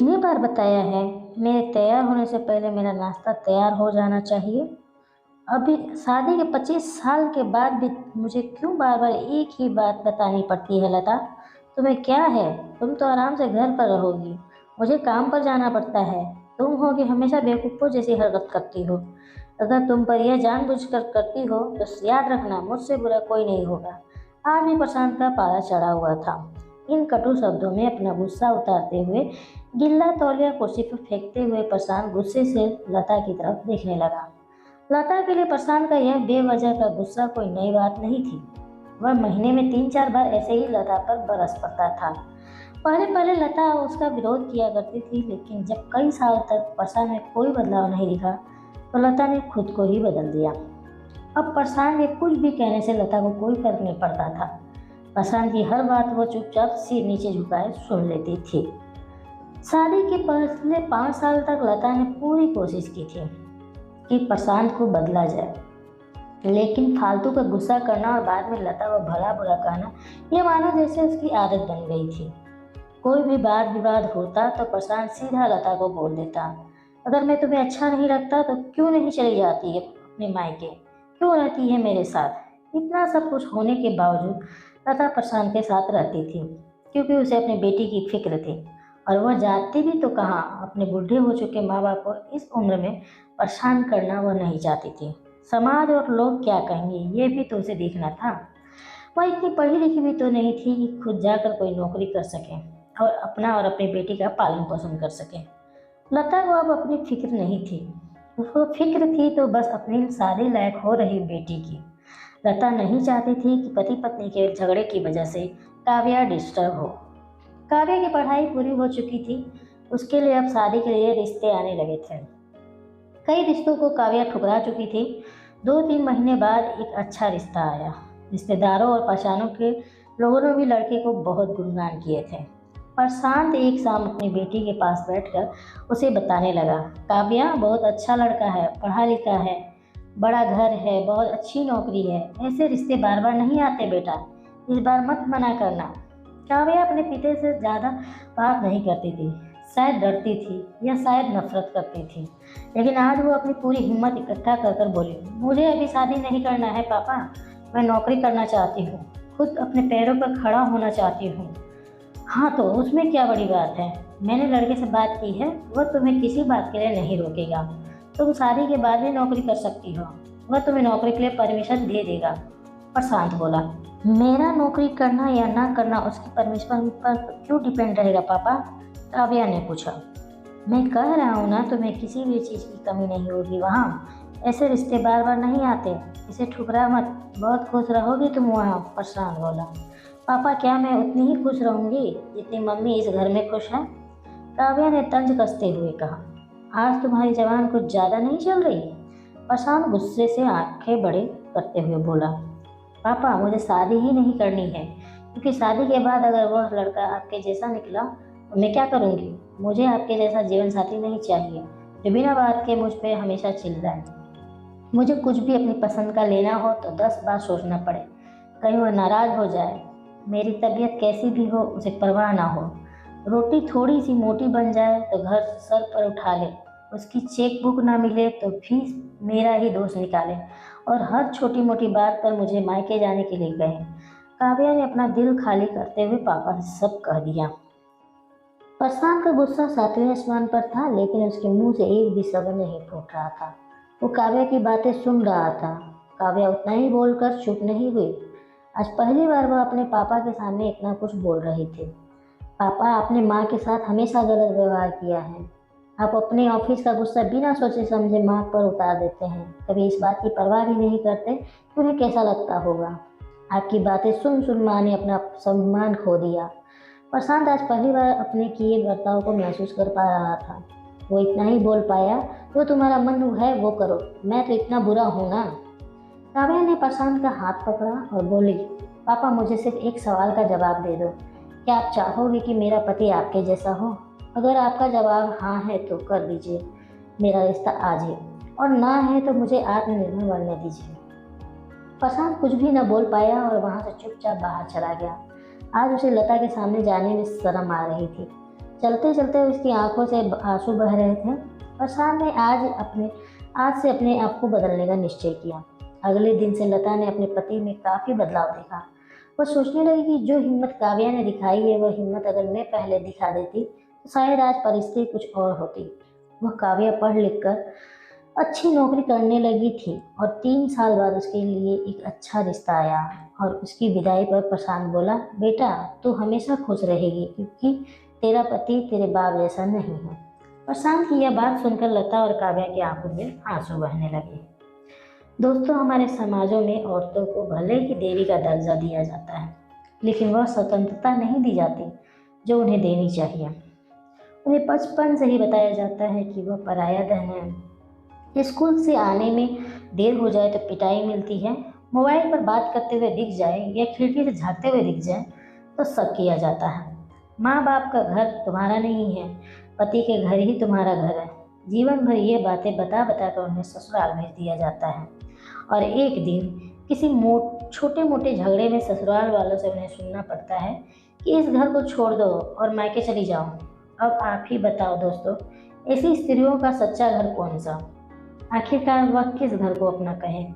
कितनी बार बताया है, मेरे तैयार होने से पहले मेरा नाश्ता तैयार हो जाना चाहिए। अभी शादी के 25 साल के बाद भी मुझे क्यों बार-बार एक ही बात बतानी पड़ती है लता? तुम्हें क्या है? तुम तो आराम से घर पर रहोगी, मुझे काम पर जाना पड़ता है। तुम हो कि हमेशा बेवकूफ़ों जैसी हरकत करती हो। अगर तुम पर यह जानबूझकर करती हो तो याद रखना मुझसे बुरा कोई नहीं होगा। आज भी प्रशांत का पारा चढ़ा हुआ था। इन कटु शब्दों में अपना गुस्सा उतारते हुए गिल्ला तौलिया कुर्सी पर फेंकते हुए प्रशांत गुस्से से लता की तरफ देखने लगा। लता के लिए प्रशांत का यह बेवजह का गुस्सा कोई नई बात नहीं थी। वह महीने में 3-4 बार ऐसे ही लता पर बरस पड़ता था। पहले पहले लता उसका विरोध किया करती थी, लेकिन जब कई साल तक प्रशांत में कोई बदलाव नहीं दिखा तो लता ने खुद को ही बदल दिया। अब प्रशांत के कुछ भी कहने से लता को कोई फर्क नहीं पड़ता था। प्रशांत की हर बात वो चुपचाप सिर नीचे झुकाए सुन लेती थी। शादी के पहले 5 साल तक लता ने पूरी कोशिश की थी कि प्रशांत को बदला जाए, लेकिन फालतू का गुस्सा करना और बाद में लता को भला बुरा कहना, ये मानो जैसे उसकी आदत बन गई थी। कोई भी वाद विवाद होता तो प्रशांत सीधा लता को बोल देता, अगर मैं तुम्हें अच्छा नहीं लगता तो क्यों नहीं चली जाती है अपने मायके, क्यों रहती है मेरे साथ। इतना सब कुछ होने के बावजूद लता प्रशांत के साथ रहती थी, क्योंकि उसे अपनी बेटी की फिक्र थी। और वह जाती भी तो कहाँ, अपने बूढ़े हो चुके माँ बाप को इस उम्र में परेशान करना वह नहीं चाहती थी। समाज और लोग क्या कहेंगे ये भी तो उसे देखना था। वह इतनी पढ़ी लिखी भी तो नहीं थी कि खुद जाकर कोई नौकरी कर सके और अपना और अपनी बेटी का पालन पोषण कर सके। लता को अब अपनी फिक्र नहीं थी, उसको फिक्र थी तो बस अपनी शादी लायक हो रही बेटी की। लता नहीं चाहती थी कि पति पत्नी के झगड़े की वजह से काव्या डिस्टर्ब हो। काव्या की पढ़ाई पूरी हो चुकी थी, उसके लिए अब शादी के लिए रिश्ते आने लगे थे। कई रिश्तों को काव्या ठुकरा चुकी थी। 2-3 महीने बाद एक अच्छा रिश्ता आया। रिश्तेदारों और पहचानों के लोगों ने भी लड़के को बहुत गुणगान किए थे। प्रशांत एक शाम अपनी बेटी के पास बैठकर उसे बताने लगा, काव्या बहुत अच्छा लड़का है, पढ़ा लिखा है, बड़ा घर है, बहुत अच्छी नौकरी है। ऐसे रिश्ते बार बार नहीं आते बेटा, इस बार मत मना करना। काव्या अपने पिता से ज़्यादा बात नहीं करती थी, शायद डरती थी या शायद नफरत करती थी, लेकिन आज वो अपनी पूरी हिम्मत इकट्ठा कर कर बोली, मुझे अभी शादी नहीं करना है पापा, मैं नौकरी करना चाहती हूँ, खुद अपने पैरों पर खड़ा होना चाहती हूँ। हाँ तो उसमें क्या बड़ी बात है, मैंने लड़के से बात की है, वह तुम्हें किसी बात के लिए नहीं रोकेगा। तुम शादी के बाद भी नौकरी कर सकती हो, वह तुम्हें नौकरी के लिए परमिशन दे देगा। प्रशांत बोला, मेरा नौकरी करना या ना करना उसकी परमिशन पर क्यों डिपेंड रहेगा पापा? काव्या ने पूछा। मैं कह रहा हूँ ना, तुम्हें किसी भी चीज़ की कमी नहीं होगी वहाँ, ऐसे रिश्ते बार बार नहीं आते, इसे ठुकरा मत, बहुत खुश रहोगी तुम वहाँ। प्रशांत बोला, पापा क्या मैं उतनी ही खुश रहूँगी जितनी मम्मी इस घर में खुश है? काव्या ने तंज कसते हुए कहा, आज तुम्हारी जबान कुछ ज़्यादा नहीं चल रही? प्रशांत गुस्से से आंखें बड़े करते हुए बोला, पापा मुझे शादी ही नहीं करनी है, क्योंकि शादी के बाद अगर वह लड़का आपके जैसा निकला तो मैं क्या करूँगी? मुझे आपके जैसा जीवन साथी नहीं चाहिए जो बिना बात के मुझ पर हमेशा चिल्लाए। मुझे कुछ भी अपनी पसंद का लेना हो तो 10 बार सोचना पड़े, कहीं वह नाराज़ हो जाए, मेरी तबीयत कैसी भी हो उसे परवाह ना हो, रोटी थोड़ी सी मोटी बन जाए तो घर सर पर उठा ले, उसकी चेक बुक ना मिले तो फीस मेरा ही दोष निकाले और हर छोटी मोटी बात पर मुझे मायके जाने के लिए कहे। काव्या ने अपना दिल खाली करते हुए पापा से सब कह दिया। प्रशांत का गुस्सा 7वें आसमान पर था, लेकिन उसके मुंह से एक भी शब्द नहीं फूट रहा था। वो काव्या की बातें सुन रहा था। काव्या उतना ही बोलकर चुप नहीं हुई। आज पहली बार वह अपने पापा के सामने इतना कुछ बोल रही थी। पापा, आपने माँ के साथ हमेशा गलत व्यवहार किया है। आप अपने ऑफिस का गुस्सा बिना सोचे समझे माँ पर उतार देते हैं, कभी इस बात की परवाह भी नहीं करते कि उन्हें कैसा लगता होगा। आपकी बातें सुन सुन माँ ने अपना सम्मान खो दिया। प्रशांत आज पहली बार अपने किए बर्ताव को महसूस कर पा रहा था। वो इतना ही बोल पाया, जो तुम्हारा मन है वो करो, मैं तो इतना बुरा हूँ ना? काव्या ने प्रशांत का हाथ पकड़ा और बोली, पापा मुझे सिर्फ एक सवाल का जवाब दे दो, क्या आप चाहोगे कि मेरा पति आपके जैसा हो? अगर आपका जवाब हाँ है तो कर दीजिए, मेरा रिश्ता आज ही, और ना है तो मुझे आत्मनिर्भर बनने दीजिए। प्रशांत कुछ भी न बोल पाया और वहाँ से चुपचाप बाहर चला गया। आज उसे लता के सामने जाने में शर्म आ रही थी। चलते चलते उसकी आंखों से आंसू बह रहे थे। प्रशांत ने आज से अपने आप को बदलने का निश्चय किया। अगले दिन से लता ने अपने पति में काफ़ी बदलाव देखा। वो सोचने लगी कि जो हिम्मत काव्या ने दिखाई है, वह हिम्मत अगर मैं पहले दिखा देती तो शायद आज परिस्थिति कुछ और होती। वह काव्या पढ़ लिख कर अच्छी नौकरी करने लगी थी और 3 साल बाद उसके लिए एक अच्छा रिश्ता आया। और उसकी विदाई पर प्रशांत बोला, बेटा तू हमेशा खुश रहेगी क्योंकि तेरा पति तेरे बाप जैसा नहीं है। प्रशांत की यह बात सुनकर लता और काव्या की आंखों में आंसू बहने लगे। दोस्तों, हमारे समाजों में औरतों को भले ही देवी का दर्जा दिया जाता है, लेकिन वह स्वतंत्रता नहीं दी जाती जो उन्हें देनी चाहिए। उन्हें बचपन से ही बताया जाता है कि वह पराया धन है। स्कूल से आने में देर हो जाए तो पिटाई मिलती है, मोबाइल पर बात करते हुए दिख जाए या खिड़की से झाँकते हुए दिख जाए तो शक किया जाता है। माँ बाप का घर तुम्हारा नहीं है, पति के घर ही तुम्हारा घर है। जीवन भर ये बातें बता बता कर उन्हें ससुराल भेज दिया जाता है और एक दिन किसी छोटे मोटे झगड़े में ससुराल वालों से उन्हें सुनना पड़ता है कि इस घर को छोड़ दो और मायके चली जाओ। अब आप ही बताओ दोस्तों, ऐसी स्त्रियों का सच्चा घर कौन सा? आखिरकार वह किस घर को अपना कहें?